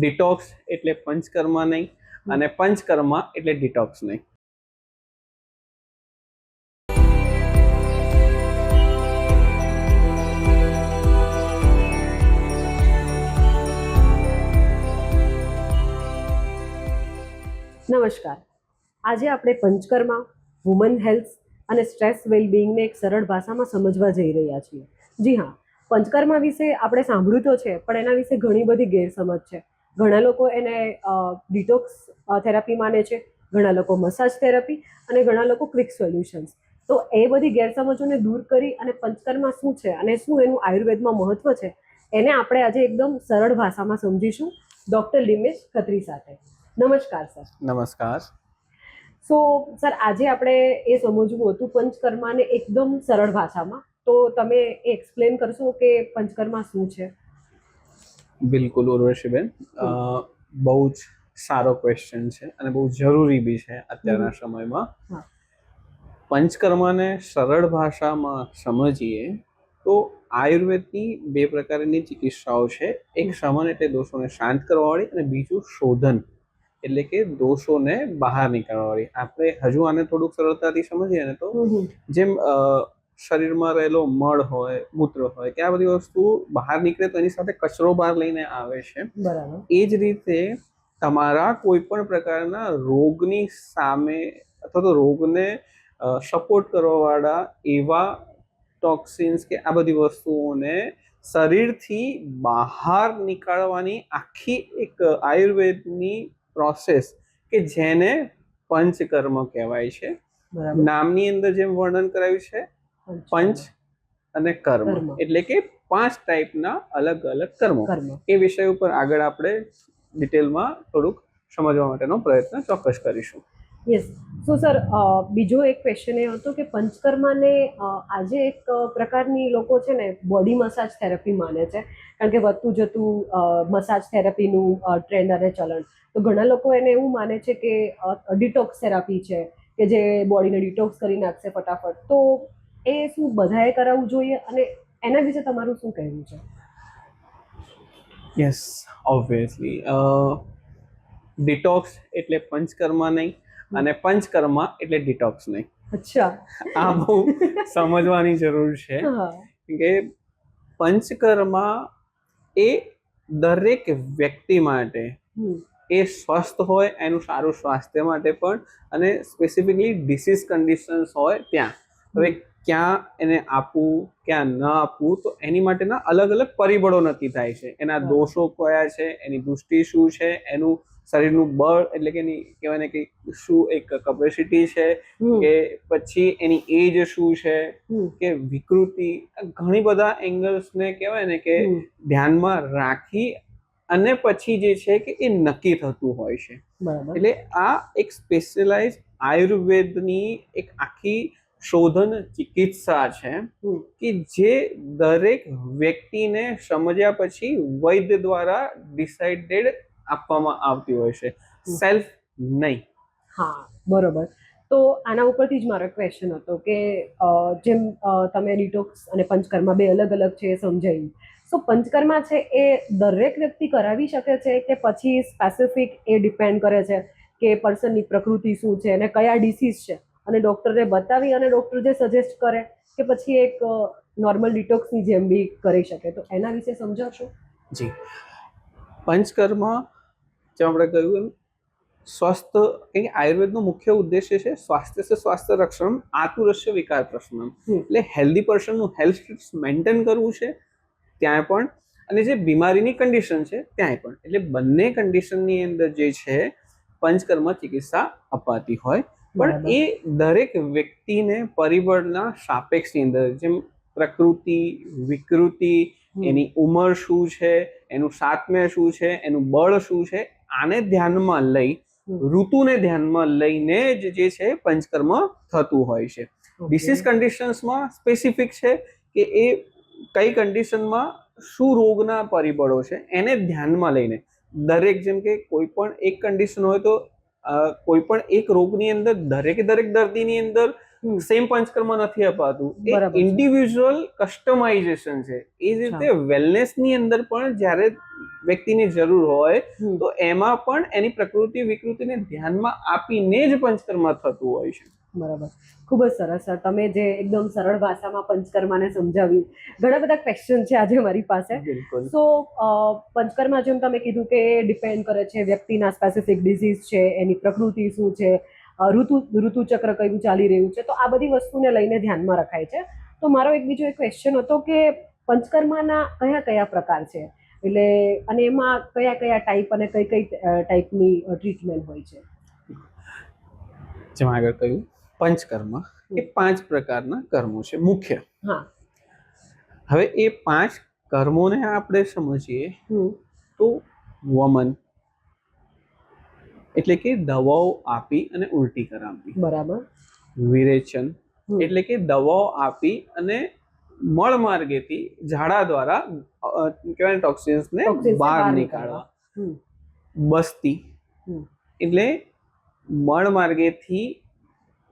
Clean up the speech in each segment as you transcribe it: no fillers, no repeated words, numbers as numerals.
Detox એટલે પંચકર્મા નહીં અને પંચકર્મા એટલે ડિટોક્સ નહીં. નમસ્કાર. આજે આપણે પંચકર્મા, વુમન હેલ્થ અને સ્ટ્રેસ વેલબિંગને એક સરળ ભાષામાં સમજવા જઈ રહ્યા છીએ. જી હા, પંચકર્મા વિશે આપણે સાંભળ્યું તો છે, પણ એના વિશે ઘણી બધી ગેરસમજ છે. ઘણા લોકો એને ડિટોક્સ થેરાપી માને છે, ઘણા લોકો મસાજ થેરાપી અને ઘણા લોકો ક્વિક સોલ્યુશન્સ. તો એ બધી ગેરસમજોને દૂર કરી અને પંચકર્મા શું છે અને શું એનું આયુર્વેદમાં મહત્વ છે, એને આપણે આજે એકદમ સરળ ભાષામાં સમજીશું ડૉક્ટર લિમેશ ખત્રી સાથે. નમસ્કાર સર. નમસ્કાર. સો સર, આજે આપણે એ સમજવું હતું પંચકર્માને એકદમ સરળ ભાષામાં, તો તમે એક્સપ્લેન કરશો કે પંચકર્મા શું છે? બિલકુલ ઉર્વશીબેન, બહુ જ સારો ક્વેશ્ચન છે અને બહુ જરૂરી બી છે અત્યારના સમયમાં. પંચકર્માને સરળ ભાષામાં સમજીએ તો આયુર્વેદની બે પ્રકારની ચિકિત્સાઓ છે. એક શમન એટલે દોષોને શાંત કરવાવાળી અને બીજું શોધન એટલે કે દોષોને બહાર નીકળવાવાળી. આપણે હજુ આને થોડુંક સરળતાથી સમજીએ ને તો જેમ શરીરમાં રહેલો મળ હોય, મૂત્ર હોય કે આ બધી વસ્તુ બહાર નીકળે તો એની સાથે કચરો બહાર લઈને આવે છે. બરાબર. એ જ રીતે તમારા કોઈ પણ પ્રકારના રોગની સામે અથવા તો રોગને સપોર્ટ કરવાવાળા એવા ટોક્સિન્સ કે આ બધી વસ્તુઓને શરીરથી બહાર નીકાળવાની આખી એક આયુર્વેદની પ્રોસેસ કે જેને પંચકર્મ કહેવાય છે. નામની અંદર જેમ વર્ણન કરાયું છે, પંચ અને કર્મ એટલે કે 5 ટાઈપના અલગ અલગ કર્મો. એ વિષય ઉપર આગળ આપણે ડિટેલમાં થોડુંક સમજવા માટેનો પ્રયત્ન ચોક્કસ કરીશું. યસ. સો સર, બીજો એક ક્વેશ્ચન એ હતો કે પંચકર્માને આજે એક પ્રકારની લોકો છે ને બોડી મસાજ થેરાપી માને છે, કારણ કે વધતું જતું મસાજ થેરાપીનું ટ્રેન્ડ અને ચલણ. તો ઘણા લોકો એને એવું માને છે કે ડિટોક્સ થેરાપી છે કે જે બોડીને ડિટોક્સ કરી નાખશે ફટાફટ. તો એ શું બધાએ કરાવવું જોઈએ અને એના વિશે તમારું શું કહેવું છે? યસ, ઓબ્વિયસલી ડિટોક્સ એટલે પંચકર્મા નહીં અને પંચકર્મા એટલે ડિટોક્સ નહીં. અચ્છા, આ બહુ સમજવાની જરૂર છે કે પંચકર્મા એ દરેક વ્યક્તિ માટે એ સ્વસ્થ હોય એનું સારું સ્વાસ્થ્ય માટે પણ અને સ્પેસિફિકલી ડિસીઝ કન્ડિશન્સ હોય ત્યાં. હવે ક્યાં એને આપવું ક્યાં ન આપવું તો એની માટેના અલગ અલગ પરિબળો નક્કી થાય છે. એના દોષો કયા છે, એની દૃષ્ટિ શું છે, એનું શરીરનું બળ એટલે કે એની કહેવાય ને કે શું એક કેપેસિટી છે, કે પછી એની એજ શું છે, કે વિકૃતિ, ઘણી બધા એંગલ્સને કહેવાય ને કે ધ્યાનમાં રાખી અને પછી જે છે કે એ નક્કી થતું હોય છે. એટલે આ એક સ્પેશિયલાઇઝ આયુર્વેદની એક આખી શોધન ચિકિત્સા છે કે જે દરેક વ્યક્તિને સમજ્યા પછી વૈદ્ય દ્વારા ડિસાઇડેડ આપવામાં આવતી હોય છે, સેલ્ફ નહીં. હા, બરોબર. તો આના ઉપરથી જ મારો ક્વેશ્ચન હતો કે જેમ તમે ડિટોક્સ અને પંચકર્મા બે અલગ અલગ છે એ સમજાયું. સો પંચકર્મા છે એ દરેક વ્યક્તિ કરાવી શકે છે કે પછી સ્પેસિફિક એ ડિપેન્ડ કરે છે કે પર્સનની પ્રકૃતિ શું છે અને કયા ડિસીઝ છે, અને ડૉક્ટરને બતાવી અને ડૉક્ટર જે સજેસ્ટ કરે કે પછી એક નોર્મલ ડિટોક્સની જેમ બી કરી શકે? તો એના વિશે સમજાવશો? જી, પંચકર્મા જેમ આપણે કહ્યું એમ સ્વાસ્થ્ય, આયુર્વેદનો મુખ્ય ઉદ્દેશ્ય છે સ્વાસ્થ્ય સે સ્વાસ્થ્ય રક્ષણ આતુરસ્ય વિકાર પ્રશ્નમ. એટલે હેલ્ધી પર્સનનું હેલ્થ સ્ટેટસ મેન્ટેન કરવું છે ત્યાં પણ, અને જે બીમારીની કન્ડિશન છે ત્યાંય પણ. એટલે બંને કન્ડિશનની અંદર જે છે પંચકર્મા ચિકિત્સા અપાતી હોય, પણ એ દરેક વ્યક્તિને પરિબળના સાપેક્ષની અંદર, જેમ પ્રકૃતિ, વિકૃતિ, એની ઉંમર શું છે, એનું સાતમ્ય શું છે, એનું બળ શું છે, આને ધ્યાનમાં લઈ, ઋતુને ધ્યાનમાં લઈને જ જે છે પંચકર્મ થતું હોય છે. ડિસીઝ કન્ડિશન્સમાં સ્પેસિફિક છે કે એ કઈ કન્ડિશનમાં શું રોગના પરિબળો છે એને ધ્યાનમાં લઈને દરેક, જેમ કે કોઈ પણ એક કન્ડિશન હોય તો કોઈ પણ એક રોગની અંદર દરેક દર્દીની અંદર સેમ પંચકર્મ નથી અપાતું, એ બરાબર છે. ઇન્ડિવિજ્યુઅલ કસ્ટમાઇઝેશન છે. એ જ રીતે વેલનેસ ની અંદર પણ જ્યારે વ્યક્તિની જરૂર હોય તો એમાં પણ એની પ્રકૃતિ વિકૃતિને ધ્યાનમાં આપીને જ પંચકર્મ થતું હોય છે. બરાબર, ખૂબ જ સરસ સર. તમે જે એકદમ સરળ ભાષામાં પંચકર્માને સમજાવ્યું. ઘણા બધા ક્વેશ્ચન છે આજે મારી પાસે. બિલકુલ. સો પંચકર્મા જેમ તમે કીધું કે ડિપેન્ડ કરે છે વ્યક્તિના સ્પેસિફિક ડિઝીઝ છે, એની પ્રકૃતિ શું છે, ઋતુચક્ર કયું ચાલી રહ્યું છે, તો આ બધી વસ્તુને લઈને ધ્યાનમાં રખાય છે. તો મારો એક બીજો એક ક્વેશ્ચન હતો કે પંચકર્માના કયા કયા પ્રકાર છે, એટલે અને એમાં કયા કયા ટાઈપ અને કઈ કઈ ટાઈપની ટ્રીટમેન્ટ હોય છે? જેમ આગળ કહ્યું, પંચકર્મ એ 5 પ્રકારના કર્મો છે મુખ્ય. હા. હવે એ 5 કર્મોને આપણે સમજીએ તો વમન એટલે કે દવાઓ આપી અને ઉલટી કરાવવી. બરાબર. વિરેચન એટલે કે દવાઓ આપી અને મળ માર્ગેથી ઝાડા દ્વારા કહેવાય ટોક્સિન્સને બહાર નીકાળવા. બસ્તી એટલે મળ માર્ગેથી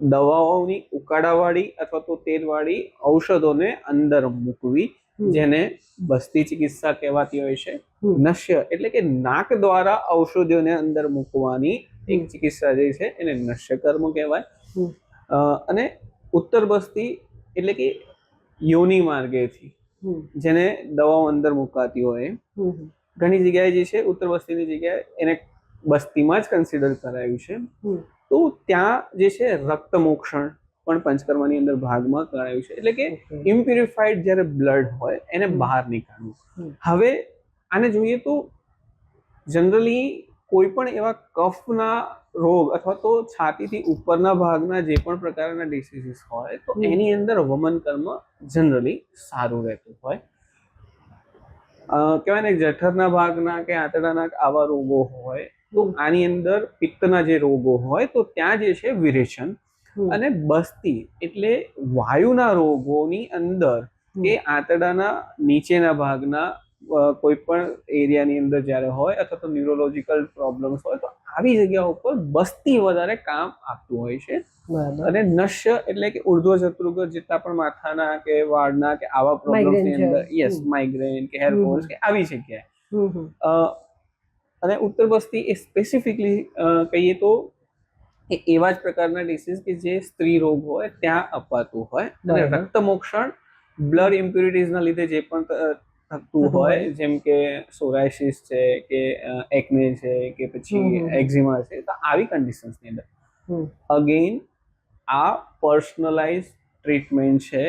દવાઓની ઉકાળાવાળી અથવા તો તેલવાળી ઔષધોને અંદર મૂકવી, જેને બસ્તી ચિકિત્સા કહેવાતી હોય છે. નશ્ય એટલે કે નાક દ્વારા ઔષધિઓને અંદર મૂકવાની એક ચિકિત્સા જે છે એને નશ્ય કર્મ કહેવાય. અને ઉત્તર બસ્તી એટલે કે યોની માર્ગેથી જેને દવાઓ અંદર મુકાતી હોય. ઘણી જગ્યાએ જે છે ઉત્તર બસ્તીની જગ્યાએ એને બસ્તીમાં જ કન્સિડર કરાયું છે. તો ત્યાં જે છે રક્ત મોક્ષણ પણ પંચકર્મની અંદર ભાગમાં કરાયું છે, એટલે કે ઇમ્પ્યુરિફાઈડ જ્યારે બ્લડ હોય એને બહાર નીકાળવું. હવે આને જોઈએ તો જનરલી કોઈ પણ એવા કફના રોગ અથવા તો છાતીથી ઉપરના ભાગના જે પણ પ્રકારના ડિસીઝીસ હોય તો એની અંદર વમન કર્મ જનરલી સારું રહેતું હોય. કહેવાય ને જઠરના ભાગના કે આંતરડાના આવા રોગો હોય તો આની અંદર પિત્તના જે રોગો હોય તો ત્યાં જે છે વિરેચન. અને બસ્તી એટલે વાયુના રોગોની અંદર કે આંતરડાના નીચેના ભાગના કોઈ પણ એરિયાની અંદર જ્યારે હોય અથવા તો ન્યુરોલોજીકલ પ્રોબ્લેમ્સ હોય તો આવી જગ્યા ઉપર બસ્તી વધારે કામ આપતું હોય છે. અને નશ્ય એટલે કે ઉર્ધ્વ ચતુર્ભુજ જેટલા પણ માથાના કે વાળના કે આવા પ્રોબ્લેમ્સની અંદર, યસ, માઇગ્રેન કે હેર ફોલ્સ કે આવી જગ્યાએ. અને ઉત્તર બસ્તી એ સ્પેસિફિકલી કહીએ તો એવા જ પ્રકારના ડિસીઝ કે જે સ્ત્રી રોગ હોય ત્યાં અપાતું હોય. અને રક્ત મોક્ષણ બ્લડ ઇમ્પ્યુરિટીઝના લીધે જે પણ થતું હોય, જેમ કે સોરાયસિસ છે કે એકને છે કે પછી એક્ઝિમા છે, તો આવી કન્ડિશન્સની અંદર અગેન આ પર્સનલાઇઝ ટ્રીટમેન્ટ છે.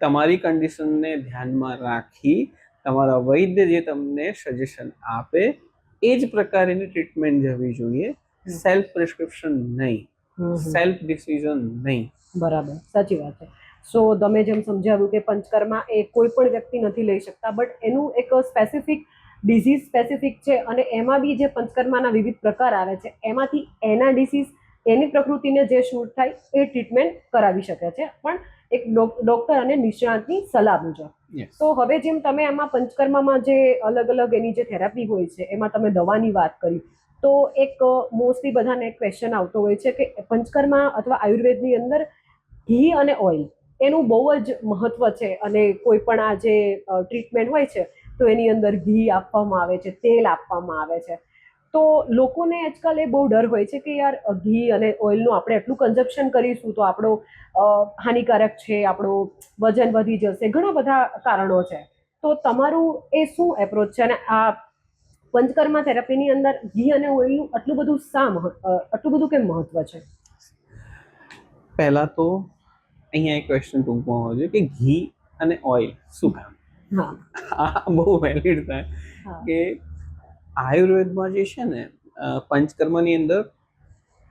તમારી કન્ડિશનને ધ્યાનમાં રાખી તમારા વૈદ્ય જે તમને સજેશન આપે એ જ પ્રકારની ટ્રીટમેન્ટ જવી જોઈએ. સેલ્ફ પ્રિસ્ક્રિપ્શન નહીં, સેલ્ફ ડિસિઝન નહીં. બરાબર, સાચી વાત છે. સો તમે જેમ સમજાવ્યું કે પંચકર્મા એ કોઈ પણ વ્યક્તિ નથી લઈ શકતા, બટ એનું એક સ્પેસિફિક ડિઝીઝ સ્પેસિફિક છે અને એમાં બી જે પંચકર્માના વિવિધ પ્રકાર આવે છે એમાંથી એના ડિસીઝ એની પ્રકૃતિને જે શૂટ થાય એ ટ્રીટમેન્ટ કરાવી શકે છે, પણ એક ડોક્ટર અને નિષ્ણાતની સલાહ મુજબ. તો હવે જેમ તમે આમાં પંચકર્મામાં જે અલગ અલગ એની જે થેરાપી હોય છે એમાં તમે દવાની વાત કરી, તો એક મોસ્ટલી બધાને એક ક્વેશ્ચન આવતો હોય છે કે પંચકર્મા અથવા આયુર્વેદની અંદર ઘી અને ઓઇલ એનું બહુ જ મહત્વ છે, અને કોઈ પણ આ જે ટ્રીટમેન્ટ હોય છે તો એની અંદર ઘી આપવામાં આવે છે, તેલ આપવામાં આવે છે. તો લોકોને આજકાલ એ બહુ ડર હોય છે કે યાર ઘી અને ઓઇલનું આપણે એટલું કન્ઝપ્શન કરીશું તો આપણો હાનિકારક છે, આપણું વજન વધી જશે, ઘણા બધા કારણો છે. તો તમારું એ શું એપ્રોચ છે, અને આ પંચકર્મા થેરાપીની અંદર ઘી અને ઓઇલનું આટલું બધું કેમ મહત્વ છે? પહેલા તો અહીંયા એક ક્વેશ્ચન ટૂંકમાં હોવો જોઈએ કે ઘી અને ઓઇલ શું કામ? આ બહુ વેલિડ થાય કે આયુર્વેદમાં જે છે ને પંચકર્મની અંદર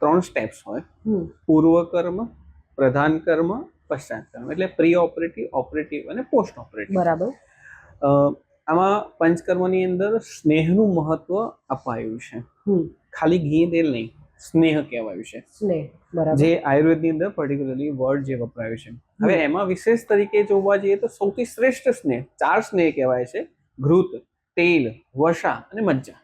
3 સ્ટેપ્સ હોય: પૂર્વ કર્મ, પ્રધાન કર્મ, પશ્ચાત કર્મ. એટલે પ્રી ઓપરેટિવ, ઓપરેટિવ અને પોસ્ટ ઓપરેટિવ. બરાબર. આમાં પંચકર્મની અંદર સ્નેહનું મહત્વ અપાયું છે. ખાલી ઘી તેલ નહીં, સ્નેહ કહેવાયું છે, જે આયુર્વેદની અંદર પર્ટિક્યુલરલી વર્ડ જે વપરાયું છે. હવે એમાં વિશેષ તરીકે જોવા જઈએ તો સૌથી શ્રેષ્ઠ સ્નેહ 4 સ્નેહ કહેવાય છે: ઘૃત, તેલ, વસા અને મજ્જા.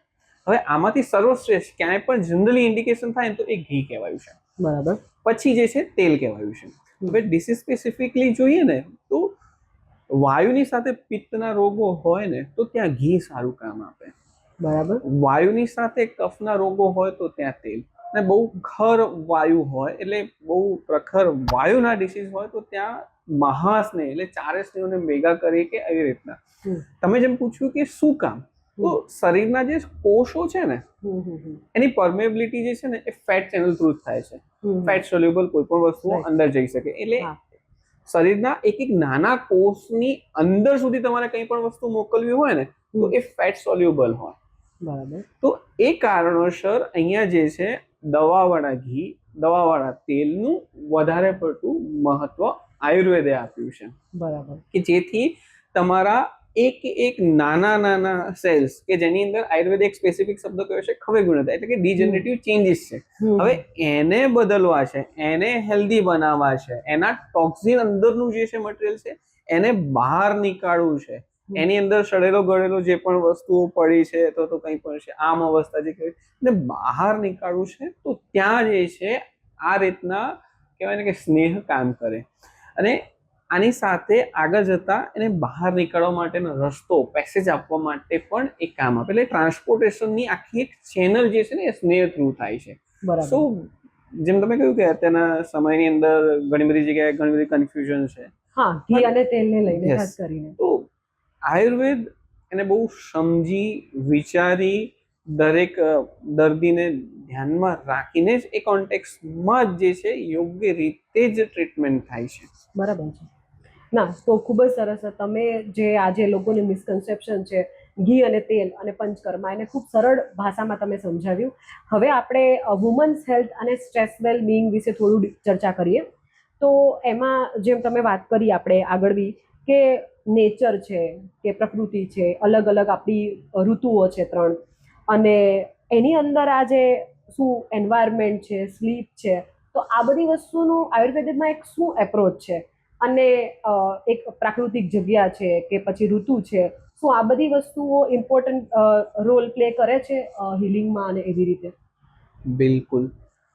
હવે આમાંથી સર્વશ્રેષ્ઠ ક્યાંય પણ જનરલી ઇન્ડિકેશન થાય તો એ ઘી કહેવાયું છે. બરાબર. પછી જે છે તેલ કહેવાયું છે. હવે ડિસીઝ સ્પેસિફિકલી જોઈએ ને તો વાયુની સાથે પિત્તના રોગો હોય ને તો ત્યાં ઘી સારું કામ આપે. બરાબર. વાયુની સાથે કફના રોગો હોય તો ત્યાં તેલ, અને બહુ ખર વાયુ હોય એટલે બહુ પ્રખર વાયુના ડિસીઝ હોય તો ત્યાં મહાસ્નેહ એટલે ચારે સ્નેહોને ભેગા કરી કે એવી રીતના. તમે જેમ પૂછ્યું કે શું કામ, તો શરીરના જે કોષો છે ને એની પરમેબિલિટી જે છે ને એ ફેટ ચેનલ થ્રુ થાય છે. ફેટ સોલ્યુબલ કોઈ પણ વસ્તુઓ અંદર જઈ શકે, એટલે શરીરના એક એક નાના કોષની અંદર સુધી તમારે કંઈ પણ વસ્તુ મોકલવી હોય ને તો એ ફેટ સોલ્યુબલ હોય. બરાબર. તો એ કારણોસર અહીંયા જે છે દવાવાળા ઘી, દવાવાળા તેલનું વધારે પડતું મહત્વ આયુર્વેદે આપ્યું છે. બરાબર. કે જેથી તમારા એક નાના નાના સેલ્સ કે જેની અંદર આયુર્વેદ એક સ્પેસિફિક શબ્દ કયો છે ખબર ગુણતા, એટલે કે ડિજનરેટિવ ચેન્જીસ છે, હવે એને બદલવા છે, એને હેલ્ધી બનાવવા છે, એના ટોક્સિન અંદરનું જે છે મટીરિયલ છે એને બહાર નીકાળવું છે, એની અંદર સડેલો ગળેલો જે પણ વસ્તુઓ પડી છે તો કંઈ પણ છે આમ અવસ્થા જે કહેવાય એને બહાર નીકાળવું છે. તો ત્યાં જે છે આ રીતના કહેવાય ને કે સ્નેહ કામ કરે, અને આની સાથે આગળ જતા એને બહાર નીકળવા માટેનો રસ્તો પેસેજ આપવા માટે પણ એક કામ આપે, એટલે ટ્રાન્સપોર્ટેશનની આખી એક ચેનલ જે છે ને એ સ્નેહ થ્રુ થાય છે. સો જેમ તમે કહ્યું કે અત્યારના સમયની અંદર ઘણી બધી જગ્યાએ ઘણી બધી કન્ફ્યુઝન છે. હા, ઘી અને તેલને લઈને ખાસ કરીને. તો આયુર્વેદ એને બહુ સમજી વિચારી દરેક દર્દીને ધ્યાનમાં રાખીને જ એ કોન્ટેક્સમાં જે છે યોગ્ય રીતે જ ટ્રીટમેન્ટ થાય છે. બરાબર છે. ના, તો ખૂબ જ સરસ. તમે જે આજે લોકોની મિસકન્સેપ્શન છે ઘી અને તેલ અને પંચકર્મા એને ખૂબ સરળ ભાષામાં તમે સમજાવ્યું. હવે આપણે વુમન્સ હેલ્થ અને સ્ટ્રેસ વેલ બીઇંગ વિશે થોડું ચર્ચા કરીએ. તો એમાં જેમ તમે વાત કરી આપણે આગળ બી કે નેચર છે કે પ્રકૃતિ છે, અલગ અલગ આપણી ઋતુઓ છે 3, અને એની અંદર આ જે શું એન્વાયરમેન્ટ છે, સ્લીપ છે, તો આ બધી વસ્તુનું આયુર્વેદમાં એક શું એપ્રોચ છે, અને એક પ્રાકૃતિક જગ્યા છે કે પછી ઋતુ છે, શું આ બધી વસ્તુઓ ઇમ્પોર્ટન્ટ રોલ પ્લે કરે છે હિલિંગમાં અને એવી રીતે? બિલકુલ.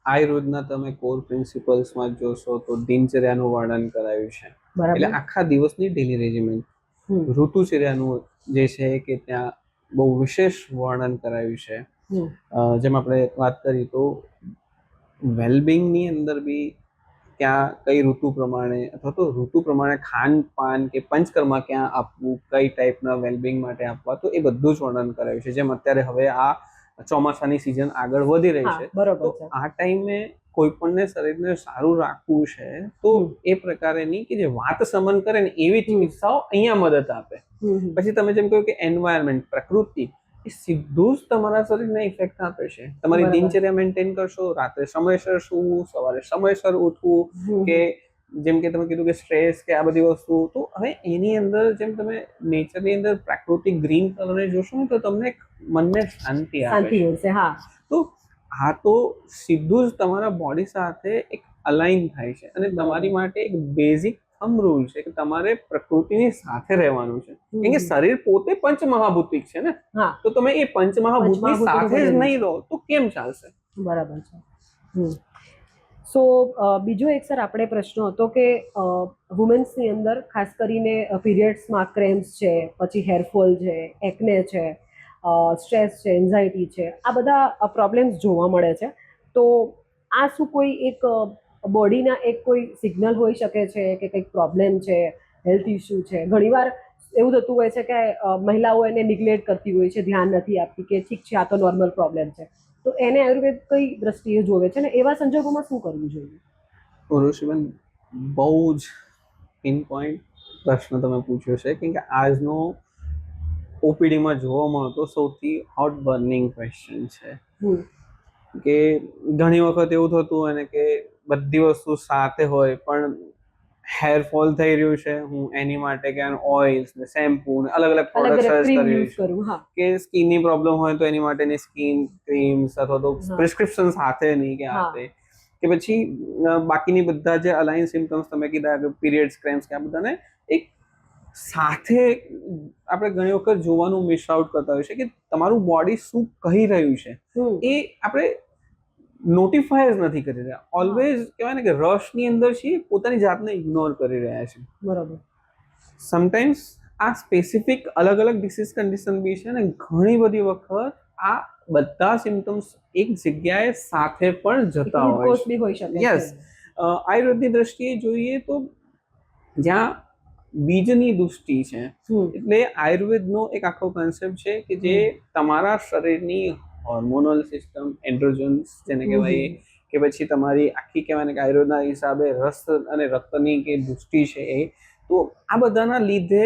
આયુર્વેદના તમે કોર પ્રિન્સિપલ્સમાં જોશો તો દિનચર્યાનું વર્ણન કરાયું છે, એટલે આખા દિવસની ડેલી રેજિમેન્ટ. ઋતુચર્યાનું જે છે કે ત્યાં બહુ વિશેષ વર્ણન કરાયું છે. જેમ આપણે વાત કરી તો વેલબિંગની અંદર બી ત્યાં કઈ ઋતુ પ્રમાણે અથવા તો ઋતુ પ્રમાણે ખાનપાન કે પંચકર્મા ક્યાં આપવું, કઈ ટાઈપના વેલબિંગ માટે આપવા, તો એ બધું જ વર્ણન કરાયું છે. જેમ અત્યારે હવે આ ચોમાસાની સિઝન આગળ વધી રહી છે, તો આ ટાઈમે કોઈ પણને શરીરને સારું રાખવું છે તો એ પ્રકારેની કે જે વાત સમન કરે ને એવી ચિકિત્સાઓ અહીંયા મદદ આપે. પછી તમે જેમ કહ્યું કે એન્વાયરમેન્ટ, પ્રકૃતિ, એ સીધું જ તમારા શરીરને ઇફેક્ટ આપે છે. તમારી દિનચર્યા મેન્ટેન કરશો, રાત્રે સમયસર સૂવું, સવારે સમયસર ઉઠવું, કે જેમ કે તમે કીધું કે સ્ટ્રેસ કે આ બધી વસ્તુ, તો હવે એની અંદર જેમ તમે નેચરની અંદર પ્રાકૃતિક ગ્રીન કલરને જોશો ને તો તમને મનને શાંતિ આપે છે. હા, તો આ તો સીધું જ તમારા બોડી સાથે એક અલાઇન થાય છે, અને તમારી માટે એક બેઝિક થંબ રૂલ છે કે તમારે પ્રકૃતિની સાથે રહેવાનું છે, કેમ કે શરીર પોતે પંચમહાભૂતિક છે ને, તો તમે એ પંચમહાભૂતની સાથે જ નહીં રહો તો કેમ ચાલશે? બરાબર છે. સો બીજો એક સર આપણે પ્રશ્ન હતો કે વુમેન્સની અંદર ખાસ કરીને પીરિયડ્સમાં ક્રેમ્સ છે, પછી હેરફોલ છે, એકને છે, સ્ટ્રેસ છે, એન્ઝાયટી છે, આ બધા પ્રોબ્લેમ્સ જોવા મળે છે. તો આ શું કોઈ એક બોડીના એક કોઈ સિગ્નલ હોઈ શકે છે કે કંઈક પ્રોબ્લેમ છે, હેલ્થ ઇસ્યુ છે? ઘણીવાર એવું થતું હોય છે કે મહિલાઓ એને નિગ્લેક્ટ કરતી હોય છે, ધ્યાન નથી આપતી કે ઠીક છે આ તો નોર્મલ પ્રોબ્લેમ છે, તો એને આયુર્વેદ કઈ દ્રષ્ટિએ જોવે છે ને એવા સંજોગોમાં શું કરવું જોઈએ? ઋષિબેન, બહુ જ પિન પોઈન્ટ પ્રશ્ન તમે પૂછ્યો છે, કેમ કે આજનો ઓપીડીમાં જોવા મળતો સૌથી હોટ બર્નિંગ ક્વેશ્ચન છે. કે ઘણી વખત એવું થતું હોય ને કે બધી વસ્તુ સાથે હોય પણ હેરફોલ થઈ રહ્યું છે, હું એની માટે કે ઓઇલ્સ ને શેમ્પુ ને અલગ અલગ પ્રોડક્ટ્સ સર્ચ કરી રહ્યું છું, કે સ્કિનની પ્રોબ્લેમ હોય તો એની માટેની સ્કિન ક્રીમ્સ અથવા તો પ્રિસ્ક્રિપ્શન સાથે નહીં કે આ તે, કે પછી બાકીની બધા જે અલાઇન સિમ્પટમ્સ તમે કીધા કે પીરિયડ્સ, ક્રેમ્સ કે આ બધાને એક સાથે આપણે ઘણી વખત જોવાનું મિસ આઉટ કરતા હોય છે કે તમારું બોડી શું કહી રહ્યું છે એ આપણે નોટિફાય જ નથી કરી રહ્યા. ઓલવેઝ કહેવાય ને કે રશની અંદર છીએ, પોતાની જાતને ઇગ્નોર કરી રહ્યા છે. બરાબર. સમટાઈમ્સ આ સ્પેસિફિક અલગ અલગ ડિસીઝ કન્ડિશન બી છે ને ઘણી બધી વખત આ બધા સિમ્ટમ્સ એક જગ્યાએ સાથે પણ જતા હોય કોર્સ છે. બી હોઈ શકે યસ, આયુર્વેદની દ્રષ્ટિએ જોઈએ તો જ્યાં બીજની દૃષ્ટિ છે, એટલે આયુર્વેદનો એક આખો કોન્સેપ્ટ છે કે જે તમારા શરીરની હોર્મોનલ સિસ્ટમ, એન્ડ્રોજન્સ જેને કહેવાય, કે પછી તમારી આખી કહેવાય ને કે આયુર્વેદના હિસાબે રસ અને રક્તની કે દૃષ્ટિ છે એ, તો આ બધાના લીધે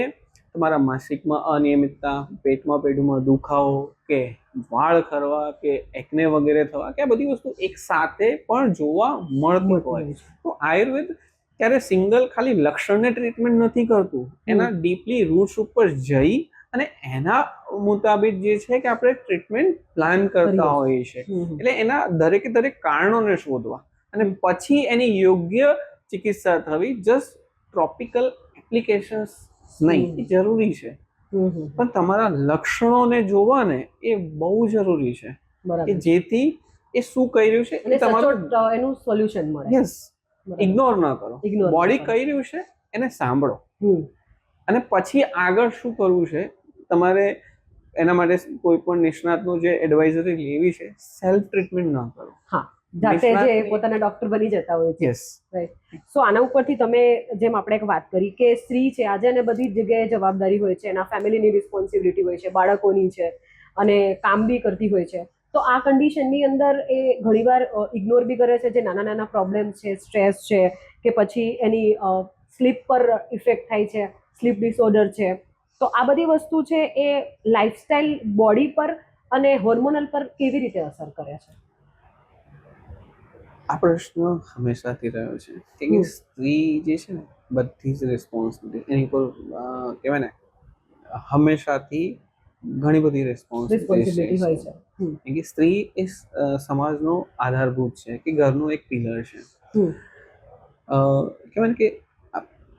તમારા માસિકમાં અનિયમિતતા, પેટમાં દુખાવો, કે વાળ ખરવા, કે એકને વગેરે થવા, કે આ બધી વસ્તુ એક સાથે પણ જોવા મળતી હોય. તો આયુર્વેદ ત્યારે સિંગલ ખાલી લક્ષણને ટ્રીટમેન્ટ નથી કરતું, એના ડીપલી રૂટ્સ ઉપર જઈ અને એના મુતાબિક જે છે કે આપણે ટ્રીટમેન્ટ પ્લાન કરતા હોઈએ છીએ. એટલે એના દરેકે દરેક કારણોને શોધવા અને પછી એની યોગ્ય ચિકિત્સા થવી. જસ્ટ ટ્રોપિકલ એપ્લિકેશન્સ નહીં, એ જરૂરી છે, પણ તમારા લક્ષણોને જોવા ને એ બહુ જરૂરી છે કે જેથી એ શું કહી રહ્યું છે અને તમારું એનું સોલ્યુશન મળે. યસ, ઇગ્નોર ના કરો. બોડી કહી રહ્યું છે એને સાંભળો અને પછી આગળ શું કરવું છે તમારે એના માટે કોઈ પણ નિષ્ણાતનું જે એડવાઇઝરી લેવી છે. સેલ્ફ ટ્રીટમેન્ટ ના કરો. હા, જાતે જે પોતાના ડોક્ટર બની જતા હોય છે. Yes, right. સો આના ઉપરથી તમે જેમ આપણે એક વાત કરી કે સ્ત્રી છે આજે એને બધી જગ્યાએ જવાબદારી હોય છે, એના ફેમિલીની રિસ્પોન્સિબિલિટી હોય છે, બાળકોની છે અને કામ બી કરતી હોય છે. તો આ કન્ડિશનની અંદર એ ઘણીવાર ઇગ્નોર બી કરે છે જે નાના નાના પ્રોબ્લેમ્સ છે, સ્ટ્રેસ છે, કે પછી એની સ્લીપ પર ઇફેક્ટ થાય છે, સ્લીપ ડિસઓર્ડર છે. તો આ બધી વસ્તુ છે એ લાઇફસ્ટાઇલ, બોડી પર અને હોર્મોનલ પર કેવી રીતે અસર કરે છે? આ પ્રશ્ન હંમેશાથી રહ્યો છે કે સ્ત્રી જે છે ને બધી જ રિસ્પોન્સિબિલિટી એની પર કહેવાય ને હંમેશાથી ઘણી બધી રિસ્પોન્સિબિલિટી હોય છે. કે સ્ત્રી એ સમાજનો આધારભૂત છે, કે ઘરનું એક પિલર છે. કહેવાય ને કે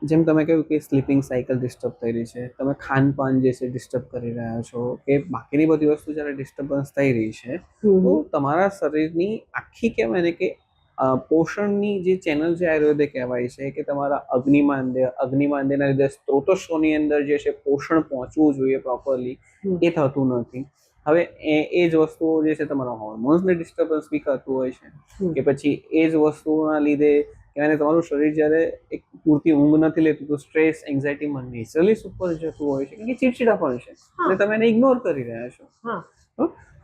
જેમ તમે કહ્યું કે સ્લીપિંગ સાયકલ ડિસ્ટર્બ થઈ રહી છે, તમે ખાનપાન જે છે ડિસ્ટર્બ કરી રહ્યા છો, કે બાકીની બધી વસ્તુ જ્યારે ડિસ્ટર્બન્સ થઈ રહી છે, તો તમારા શરીરની આખી કહેવાય ને કે પોષણની જે ચેનલ છે આયુર્વેદે કહેવાય છે કે તમારા અગ્નિમાંદ્યના લીધે સ્ત્રોતસ્વની અંદર જે છે પોષણ પહોંચવું જોઈએ પ્રોપરલી, એ થતું નથી. હવે એ જ વસ્તુઓ જે છે તમારા હોર્મોન્સને ડિસ્ટર્બન્સ બી કરતું હોય છે, કે પછી એ જ વસ્તુઓના લીધે કહેવાય તમારું શરીર જ્યારે એક પૂરતી ઊંઘ નથી લેતું તો સ્ટ્રેસ, એન્ઝાયટીમાં નેચરલી ઉપર જતું હોય છે, કે ચીડચીડા પણ છે અને તમે એને ઇગ્નોર કરી રહ્યા છો.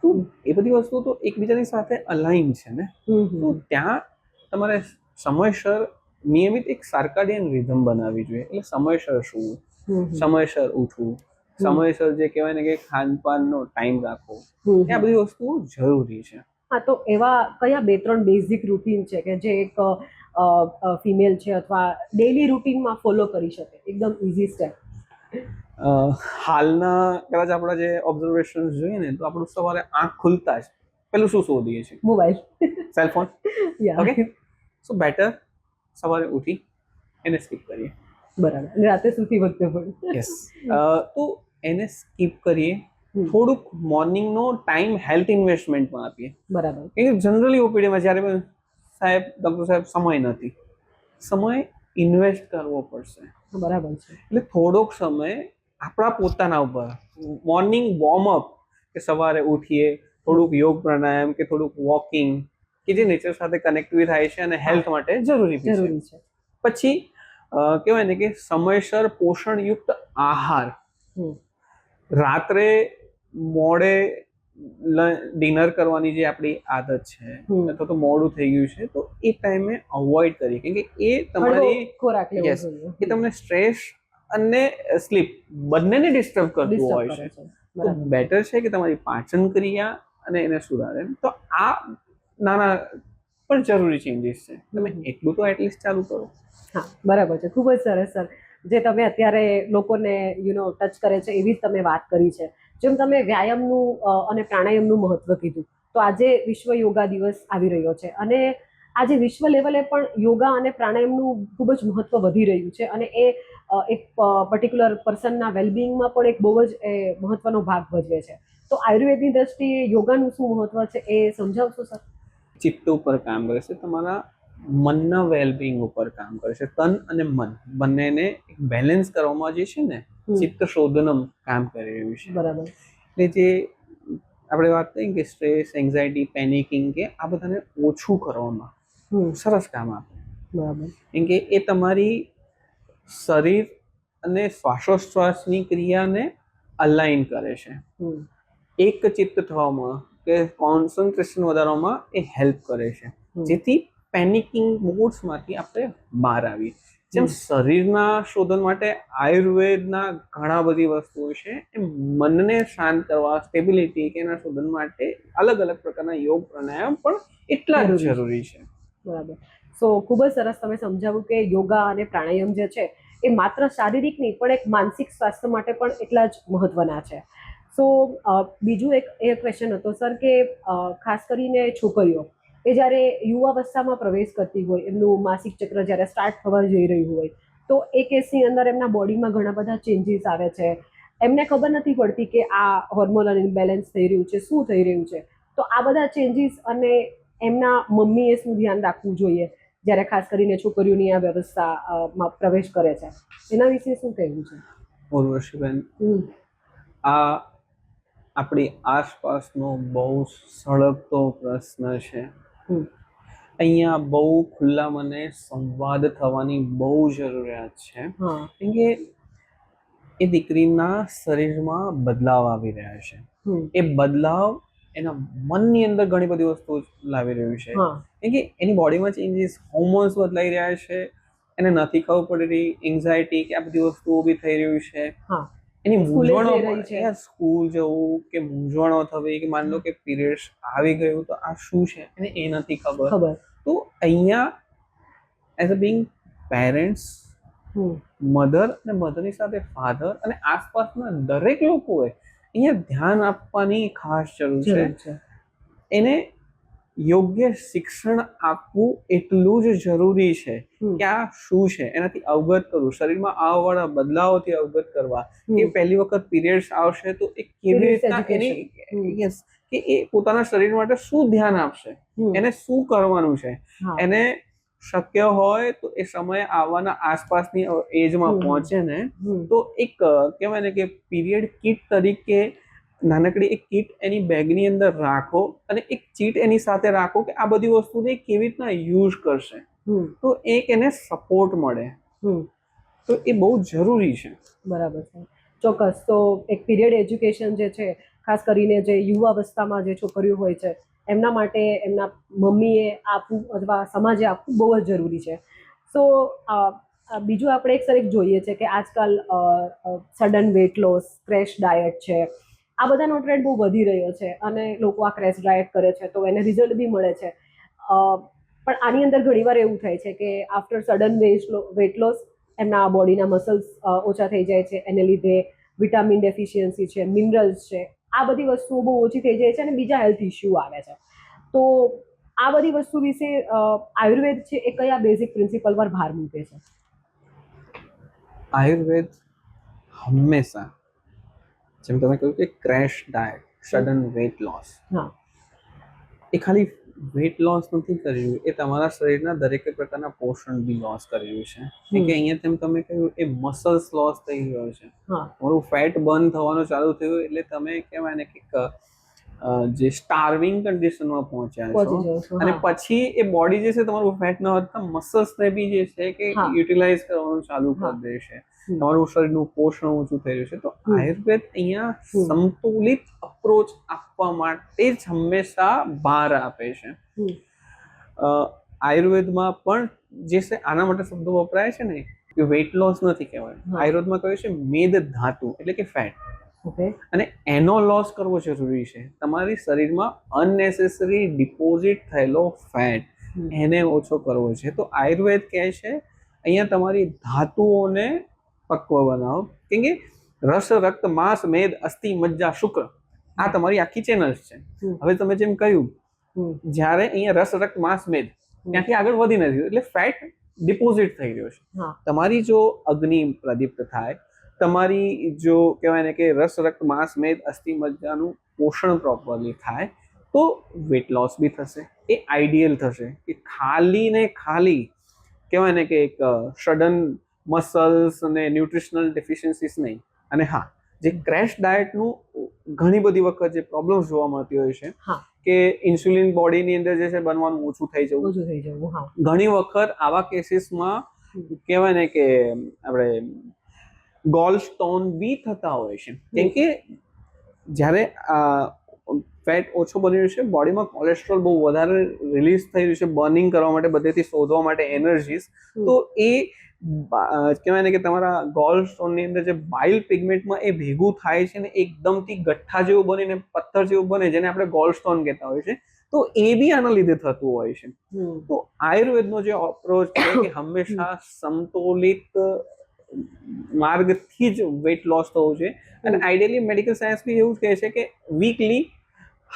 તો એ બધી વસ્તુ તો એકબીજાની સાથે અલાઈન છે ને. તો ત્યાં તમારે સમયસર નિયમિત એક સાર્કાડિયન રિધમ બનાવવી જોઈએ. એટલે સમયસર સૂવું, સમયસર ઉઠવું, સમયસર જે કહેવાય ને કે ખાનપાનનો ટાઈમ રાખવો, આ બધી વસ્તુઓ જરૂરી છે. હા, તો એવા કયા 2-3 બેઝિક રૂટીન છે કે જે એક ફિમેલ છે અથવા ડેઈલી રૂટીનમાં ફોલો કરી શકે, એકદમ ઇઝી સ્ટેપ? હાલના કદાચ આપણા જે ઓબ્ઝર્વેશન જોઈએ ને તો આપણું સવારે આંખ ખુલતા જ પેલું શું શોધીએ છીએ? Mobile, cellphone. ઓકે, સો બેટર સવારે ઉઠી એને સ્કીપ કરીએ. બરાબર. અને રાતે સૂતી વખતે પણ યસ, તો એને સ્કીપ કરીએ. થોડુંક મોર્નિંગનો ટાઈમ હેલ્થ ઇન્વેસ્ટમેન્ટમાં આપીએ. બરાબર. કે જનરલી ઓપીડીમાં જ્યારે ડૉક્ટર સાહેબ સમય નથી, સમય ઇન્વેસ્ટ કરવો પડશે. બરાબર છે. એટલે થોડોક સમય આપણા પોતાના ઉપર મોર્નિંગ વોર્મઅપ, કે સવારે ઉઠીએ થોડુંક યોગ પ્રાણાયામ કે થોડુંક વોકિંગ, કે જે નેચર સાથે કનેક્ટ થાય છે અને હેલ્થ માટે જરૂરી છે. પછી કહેવાય ને કે સમયસર પોષણયુક્ત આહાર. રાત્રે મોડે ડિનર કરવાની જે આપણી આદત છે અથવા તો મોડું થઈ ગયું છે તો એ ટાઈમે અવોઇડ કરીએ, કેમ કે એ તમારી યસ એ તમને સ્ટ્રેસ અને સ્લીપ બંનેને ડિસ્ટર્બ કરતું હોય છે. તો બેટર છે કે તમારી પાચન ક્રિયા અને એને સુધારે. તો આ નાના પણ જરૂરી ચેન્જીસ છે, તમે એટલું તો એટલીસ્ટ ચાલુ કરો. હા, બરાબર છે. ખૂબ જ સરસ સર, જે તમે અત્યારે લોકોને ટચ કરે છે એવી જ તમે વાત કરી છે. જેમ તમે વ્યાયામનું અને પ્રાણાયામનું મહત્વ કીધું, તો આજે વિશ્વ યોગા દિવસ આવી રહ્યો છે અને આજે વિશ્વ લેવલે પણ યોગા અને પ્રાણાયામનું ખૂબ જ મહત્વ વધી રહ્યું છે અને એ એક પર્ટિક્યુલર પર્સનના વેલબિંગમાં પણ એક બહુ જ મહત્વનો ભાગ ભજવે છે. તો આયુર્વેદની દ્રષ્ટિએ યોગાનું શું મહત્વ છે એ સમજાવશો સર? ચિત્ત ઉપર કામ કરે છે, તમારા મનના વેલબિંગ ઉપર કામ કરે છે. તન અને મન બંનેને એક બેલેન્સ કરવામાં જે છે ને ચિત્ત શોધનમ કામ કરી રહ્યું છે. બરાબર. એટલે જે આપણે વાત કરીએ કે સ્ટ્રેસ, એન્ઝાયટી, પેનિકિંગ કે આ બધાને ઓછું કરવામાં સરસ કામ આપે. બરાબર. કેમ કે એ તમારી શરીર અને શ્વાસોશ્વાસની ક્રિયાને અલાઇન કરે છે, એક ચિત્ત થવામાં કે કોન્સન્ટ્રેશન વધારવામાં એ હેલ્પ કરે છે, જેથી પેનિકિંગ મોડ્સમાંથી આપણે બહાર આવીએ. જેમ શરીરના શોધન માટે આયુર્વેદના ઘણા બધી વસ્તુઓ છે, એમ મનને શાંત કરવા, સ્ટેબિલિટી કે એના શોધન માટે અલગ અલગ પ્રકારના યોગ પ્રાણાયામ પણ એટલા જ જરૂરી છે. બરાબર. સો ખૂબ જ સરસ તમે સમજાવ્યું કે યોગા અને પ્રાણાયામ જે છે એ માત્ર શારીરિક નહીં પણ એક માનસિક સ્વાસ્થ્ય માટે પણ એટલા જ મહત્વના છે. સો બીજું એક એ ક્વેશ્ચન હતો સર કે ખાસ કરીને છોકરીઓ એ જ્યારે યુવાવસ્થામાં પ્રવેશ કરતી હોય, એમનું માસિક ચક્ર જ્યારે સ્ટાર્ટ થવા જઈ રહ્યું હોય, તો એ કેસની અંદર એમના બોડીમાં ઘણા બધા ચેન્જીસ આવે છે. એમને ખબર નથી પડતી કે આ હોર્મોનલ ઇમ્બેલેન્સ થઈ રહ્યું છે, શું થઈ રહ્યું છે. તો આ બધા ચેન્જીસ અને એમના મમ્મીએ શું ધ્યાન રાખવું જોઈએ જ્યારે ખાસ કરીને છોકરીઓની આ વ્યવસ્થામાં પ્રવેશ કરે છે, એના વિશે શું કહેવું છે? ઉર્વશીબેન, આ આપણી આસપાસનો બહુ સળગતો પ્રશ્ન છે. અહીંયા બહુ ખુલ્લા મને સંવાદ થવાની બહુ જરૂરિયાત છે. કેમ કે એ દીકરીના શરીરમાં બદલાવ આવી રહ્યા છે. એ બદલાવ એના મનની અંદર ઘણી બધી વસ્તુઓ લાવી રહ્યું છે. કેમ કે એની બોડીમાં ચેન્જીસ, હોર્મોન્સ બદલાઈ રહ્યા છે, એને નથી ખબર પડી રહી, એન્ઝાયટી કે આ બધી વસ્તુઓ બી થઈ રહ્યું છે. એની મૂંઝવણો છે, સ્કૂલ જવું કે મૂંઝવણો થવી કે માન લો કે પીરિયડ્સ આવી ગયું તો આ શું છે એને એ નથી ખબર. તો અહીંયા as a Bing parents, mother અને મધરની સાથે ફાધર અને આસપાસના દરેક લોકોએ અહીંયા ધ્યાન આપવાની ખાસ જરૂર છે. એને યોગ્ય શિક્ષણ આપવું એટલું જ જરૂરી છે કે આ શું છે એનાથી અવગત કરવું, શરીરમાં આવવાવાળા બદલાવોથી અવગત કરવા, કે પહેલી વખત પીરિયડ્સ આવશે તો એ કેવી રીતના એની કે એ પોતાના શરીર માટે શું ધ્યાન આપશે, એને શું કરવાનું છે, એને શક્ય હોય તો એ સમય આવવાના આસપાસની એજમાં પહોંચે ને તો એક કહેવાય ને કે પીરિયડ કિટ તરીકે નાનકડી એક કિટ એની બેગની અંદર રાખો અને એક ચીટ એની સાથે રાખો કે આ બધી વસ્તુને કેવી રીતના યુઝ કરશે, તો એક એને સપોર્ટ મળે. તો એ બહુ જરૂરી છે. બરાબર છે, ચોક્કસ. તો એક પીરિયડ એજ્યુકેશન જે છે, ખાસ કરીને જે યુવાવસ્થામાં જે છોકરીઓ હોય છે એમના માટે એમના મમ્મીએ આપવું અથવા સમાજે આપવું બહુ જ જરૂરી છે. સો બીજું આપણે એક જોઈએ છે કે આજકાલ sudden weight loss, crash diet છે, આ બધાનો ટ્રેન્ડ બહુ વધી રહ્યો છે અને લોકો આ ક્રેશ ડાયટ કરે છે તો એને રિઝલ્ટ બી મળે છે. પણ આની અંદર ઘણીવાર એવું થાય છે કે આફ્ટર સડન વેટ લોસ એમના બોડીના મસલ્સ ઓછા થઈ જાય છે, એને લીધે વિટામિન ડેફિશિયન્સી છે, મિનરલ્સ છે, આ બધી વસ્તુઓ બહુ ઓછી થઈ જાય છે અને બીજા હેલ્થ ઇસ્યુ આવે છે. તો આ બધી વસ્તુ વિશે આયુર્વેદ છે એ કયા બેઝિક પ્રિન્સિપલ પર ભાર મૂકે છે? આયુર્વેદ હંમેશા, જેમ તમે કહ્યું કે crash diet, sudden weight loss, એ ખાલી વેટ લોસ નથી કરી રહ્યું, એ તમારા શરીરના દરેક પ્રકારના પોષણ બી લોસ કરી રહ્યું છે. કે અહીંયા તેમ તમે કહ્યું એ મસલ્સ લોસ થઈ રહ્યો છે, તમારું ફેટ બર્ન થવાનું ચાલુ થયું એટલે તમે કહેવાય ને કે જે સ્ટાર્વિંગ કન્ડિશનમાં પહોંચ્યા છો અને પછી એ બોડી જે છે તમારું ફેટ ન વધતા મસલ્સને બી જે છે કે યુટિલાઇઝ કરવાનું ચાલુ કરી દે છે, તમારું શરીરનું પોષણ ઓછું થઈ રહ્યું છે. તો આયુર્વેદ અહીંયા સંતુલિત અપ્રોચ આપવા માટે જ હંમેશા ભાર આપે છે. આયુર્વેદમાં પણ જે છે આના માટે શબ્દો વપરાય છે ને કે વેટ લોસ નથી કહેવાય, આયુર્વેદમાં કહ્યું છે મેદ ધાતુ એટલે કે ફેટ, અને એનો લોસ કરવો જરૂરી છે. તમારી શરીરમાં અનનેસેસરી ડિપોઝિટ થયેલો ફેટ એને ઓછો કરવો છે. તો આયુર્વેદ કહે છે અહીંયા તમારી ધાતુઓને પક્વ બનાવો. કેમ કે રસ, રક્ત, માંસ, મેદ, અસ્થિ, મજ્જા, શુક્ર આ તમારી આખી ચેનલ્સ છે. હવે તમે જેમ કહ્યું, જ્યારે અહીંયા રસ, રક્ત, માંસ, મેદ ત્યાંથી આગળ વધી નથી એટલે ફેટ ડિપોઝિટ થઈ રહ્યો છે. તમારી જો અગ્નિ પ્રદીપ્ત થાય, તમારી જો કહેવાય ને કે રસ, રક્ત, માંસ, મેદ, અસ્થિ, મજ્જાનું પોષણ પ્રોપરલી થાય, તો વેટ લોસ બી થશે. એ આઈડિયલ થશે કે ખાલી ને ખાલી કહેવાય ને કે એક સડન મસલ્સ અને ન્યુટ્રિશનલ ડેફિશિયન્સીસ નહીં. અને હા, જે ક્રેશ ડાયટનું ઘણી બધી વખત જે પ્રોબ્લેમ્સ જોવા મળતી હોય છે કે ઇન્સ્યુલિન બોડીની અંદર જે છે બનવાનું ઓછું થઈ જવું. ઘણી વખત આવા કેસીસમાં કહેવાય ને કે આપણે ગોલ સ્ટોન બી થતા હોય છે. કેમ કે જ્યારે ફેટ ઓછો બની રહ્યું છે, બોડીમાં કોલેસ્ટ્રોલ બહુ વધારે રિલીઝ થઈ રહ્યું છે બર્નિંગ કરવા માટે, બધેથી શોધવા માટે એનર્જીસ, તો એ કહેવાય ને કે તમારા ગોલ સ્ટોનની અંદર જે બાઇલ પિગમેન્ટમાં એ ભેગું થાય છે ને એકદમથી ગઠ્ઠા જેવું બનીને પથ્થર જેવું બને, જેને આપણે ગોલ સ્ટોન કહેતા હોય છે. તો એ બી આના લીધે થતું હોય છે. તો આયુર્વેદનો જે અપ્રોચ છે કે હંમેશા સમતોલિત માર્ગથી જ વેટ લોસ થવું છે. અને આઈડિયલી મેડિકલ સાયન્સ બી એવું જ કહે છે કે weekly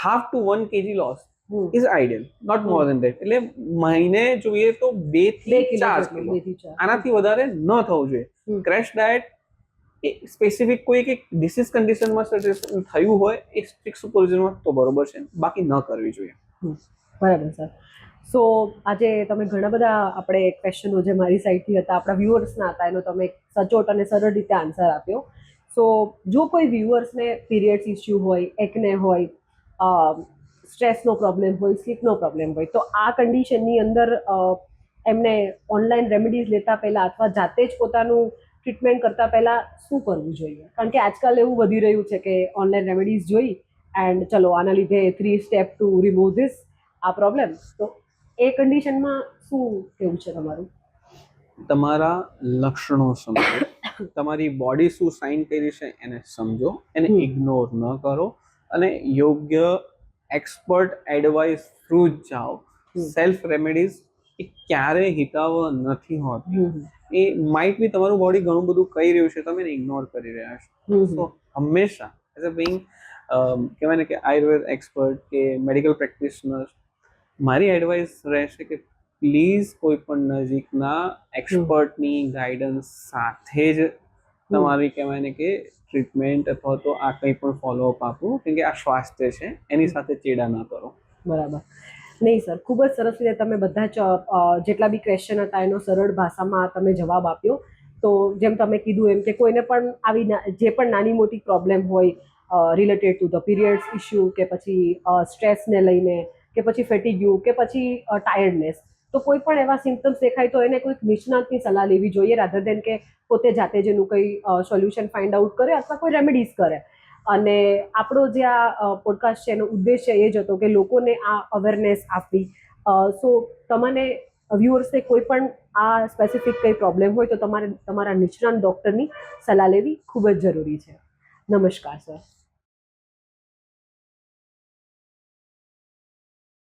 0.5 to 1 kg loss is ideal, not more than that. એટલે મહિને જોઈએ તો 2 થી 4 કિલો, આનાથી વધારે ન થવું જોઈએ. ક્રેશ ડાયટ એ સ્પેસિફિક કોઈ એક ડિસીઝ કન્ડિશનમાં સજેશન થયું હોય એ સ્ટ્રિક્ટ સુપરવિઝનમાં તો બરોબર છે, બાકી ન કરવી જોઈએ. બરાબર સર. સો આજે તમે ઘણા બધા આપણે ક્વેશ્ચનો જે મારી સાઈડથી હતા, આપણા વ્યુઅર્સના હતા, એનો તમે સચોટ અને સરળ રીતે આન્સર આપ્યો. સો જો કોઈ વ્યુઅર્સને પીરિયડ્સ ઇસ્યુ હોય, એકને હોય, સ્ટ્રેસનો પ્રોબ્લેમ હોય, સ્લીપનો પ્રોબ્લેમ હોય, તો આ કન્ડિશનની અંદર એમને ઓનલાઈન રેમેડીઝ લેતા પહેલાં અથવા જાતે જ પોતાનું ટ્રીટમેન્ટ કરતા પહેલાં શું કરવું જોઈએ? કારણ કે આજકાલ એવું વધી રહ્યું છે કે ઓનલાઈન રેમેડીઝ જોઈ એન્ડ ચલો આના લીધે 3 સ્ટેપ ટુ રિમૂવ ધીસ આ પ્રોબ્લેમ. તો એ કન્ડિશનમાં શું કેવું છે તમારું? તમારા લક્ષણો સમજો, તમારી બોડી શું સાઇન કરી છે એને સમજો, એને ઇગ્નોર ન કરો અને યોગ્ય એક્સપર્ટ એડવાઇસ થ્રુ જ જાઓ. સેલ્ફ રેમેડીઝ એ ક્યારે હિતાવ નથી હોતી. એ માઇટ બી તમારું બોડી ઘણું બધું કહી રહ્યું છે, તમે એને ઇગ્નોર કરી રહ્યા છો. તો હંમેશા એઝ અ બિંગ કહેવાય ને કે આયુર્વેદ એક્સપર્ટ કે મેડિકલ પ્રેક્ટિશનર, મારી એડવાઇસ રહેશે કે પ્લીઝ કોઈ પણ નજીકના એક્સપર્ટની ગાઈડન્સ સાથે જ તમારી કહેવાય ને કે ટ્રીટમેન્ટ અથવા તો આ કંઈ પણ ફોલોઅપ આપવું, કેમ કે આ સ્વાસ્થ્ય છે, એની સાથે ચેડા ના કરો. બરાબર. નહીં સર, ખૂબ જ સરસ રીતે તમે બધા જ જેટલા બી ક્વેશ્ચન હતા એનો સરળ ભાષામાં તમે જવાબ આપ્યો. તો જેમ તમે કીધું એમ કે કોઈને પણ આવી જે પણ નાની મોટી પ્રોબ્લેમ હોય related to the periods issue કે પછી સ્ટ્રેસને લઈને કે પછી ફેટિગ્યુ કે પછી ટાયર્ડનેસ, તો કોઈ પણ એવા સિમ્પટમ્સ દેખાય તો એને કોઈક નિષ્ણાતની સલાહ લેવી જોઈએ, રાધર દેન કે પોતે જાતે જેનું કંઈ સોલ્યુશન ફાઇન્ડ આઉટ કરે અથવા કોઈ રેમેડીઝ કરે. અને આપણો જે આ પોડકાસ્ટ છે એનો ઉદ્દેશ્ય એ જ હતો કે લોકોને આ અવેરનેસ આપવી. સો તમને વ્યુઅર્સને કોઈ પણ આ સ્પેસિફિક કંઈ પ્રોબ્લેમ હોય તો તમારે તમારા નિષ્ણાત ડૉક્ટરની સલાહ લેવી ખૂબ જ જરૂરી છે. નમસ્કાર સર.